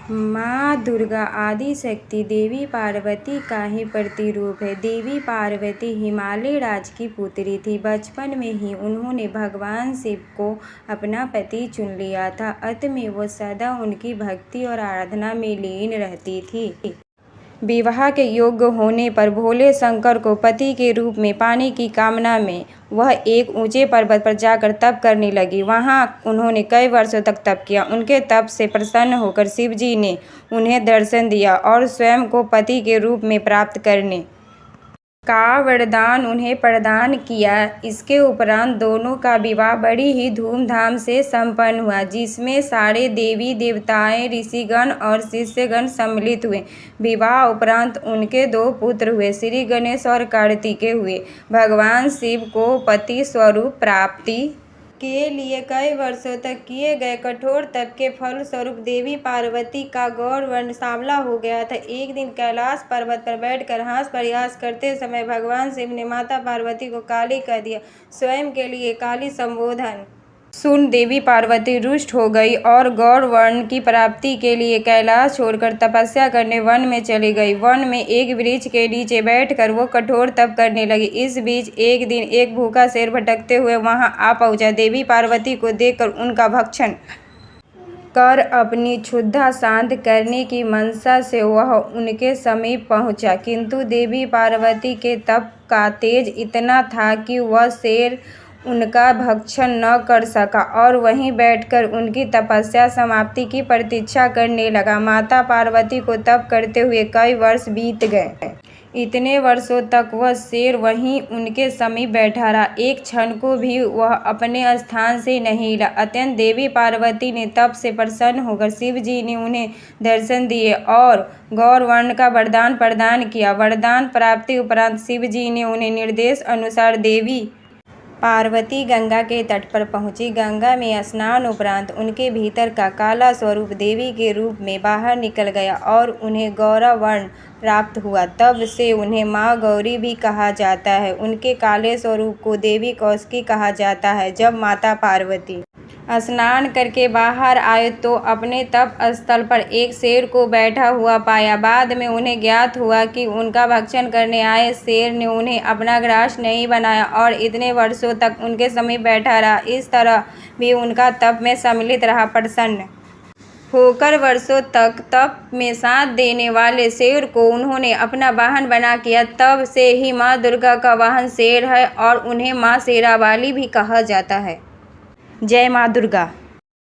माँ दुर्गा आदि शक्ति देवी पार्वती का ही प्रतिरूप है। देवी पार्वती हिमालय राज्य की पुत्री थी। बचपन में ही उन्होंने भगवान शिव को अपना पति चुन लिया था। अंत में वो सदा उनकी भक्ति और आराधना में लीन रहती थी। विवाह के योग्य होने पर भोले शंकर को पति के रूप में पाने की कामना में वह एक ऊंचे पर्वत पर जाकर तप करने लगी। वहां उन्होंने कई वर्षों तक तप किया। उनके तप से प्रसन्न होकर शिव जी ने उन्हें दर्शन दिया और स्वयं को पति के रूप में प्राप्त करने का वरदान उन्हें प्रदान किया। इसके उपरांत दोनों का विवाह बड़ी ही धूमधाम से संपन्न हुआ, जिसमें सारे देवी देवताएं, ऋषिगण और शिष्यगण सम्मिलित हुए। विवाह उपरांत उनके 2 पुत्र हुए, श्री गणेश और कार्तिकेय हुए। भगवान शिव को पति स्वरूप प्राप्ति के लिए कई वर्षों तक किए गए कठोर तप के फलस्वरूप देवी पार्वती का गौर वर्ण सांवला हो गया था। एक दिन कैलाश पर्वत पर बैठकर हास प्रयास करते समय भगवान शिव ने माता पार्वती को काली कह दिया। स्वयं के लिए काली संबोधन सुन देवी पार्वती रुष्ट हो गई और गौर वर्ण की प्राप्ति के लिए कैलाश छोड़कर तपस्या करने वन में चली गई। वन में एक वृक्ष के नीचे बैठकर वो कठोर तप करने लगी। इस बीच एक दिन एक भूखा शेर भटकते हुए वहां आ पहुंचा। देवी पार्वती को देखकर उनका भक्षण कर अपनी क्षुधा शांत करने की मंशा से वह उनके समीप पहुंचा, किंतु देवी पार्वती के तप का तेज इतना था कि वह शेर उनका भक्षण न कर सका और वहीं बैठकर उनकी तपस्या समाप्ति की प्रतीक्षा करने लगा। माता पार्वती को तप करते हुए कई वर्ष बीत गए। इतने वर्षों तक वह शेर वहीं उनके समीप बैठा रहा। एक क्षण को भी वह अपने स्थान से नहीं हिला। अत्यंत देवी पार्वती ने तप से प्रसन्न होकर शिव जी ने उन्हें दर्शन दिए और गौर वर्ण का वरदान प्रदान किया। वरदान प्राप्ति उपरांत शिव जी ने उन्हें निर्देश अनुसार देवी पार्वती गंगा के तट पर पहुंची। गंगा में स्नान उपरांत उनके भीतर का काला स्वरूप देवी के रूप में बाहर निकल गया और उन्हें गौरा वर्ण प्राप्त हुआ। तब से उन्हें माँ गौरी भी कहा जाता है। उनके काले स्वरूप को देवी कौशिकी कहा जाता है। जब माता पार्वती स्नान करके बाहर आए तो अपने तप स्थल पर एक शेर को बैठा हुआ पाया। बाद में उन्हें ज्ञात हुआ कि उनका भक्षण करने आए शेर ने उन्हें अपना ग्रास नहीं बनाया और इतने वर्षों तक उनके समीप बैठा रहा। इस तरह भी उनका तप में सम्मिलित रहा। प्रसन्न होकर वर्षों तक तप में साथ देने वाले शेर को उन्होंने अपना वाहन बना किया। तब से ही माँ दुर्गा का वाहन शेर है और उन्हें माँ शेरावाली भी कहा जाता है। जय माँ दुर्गा।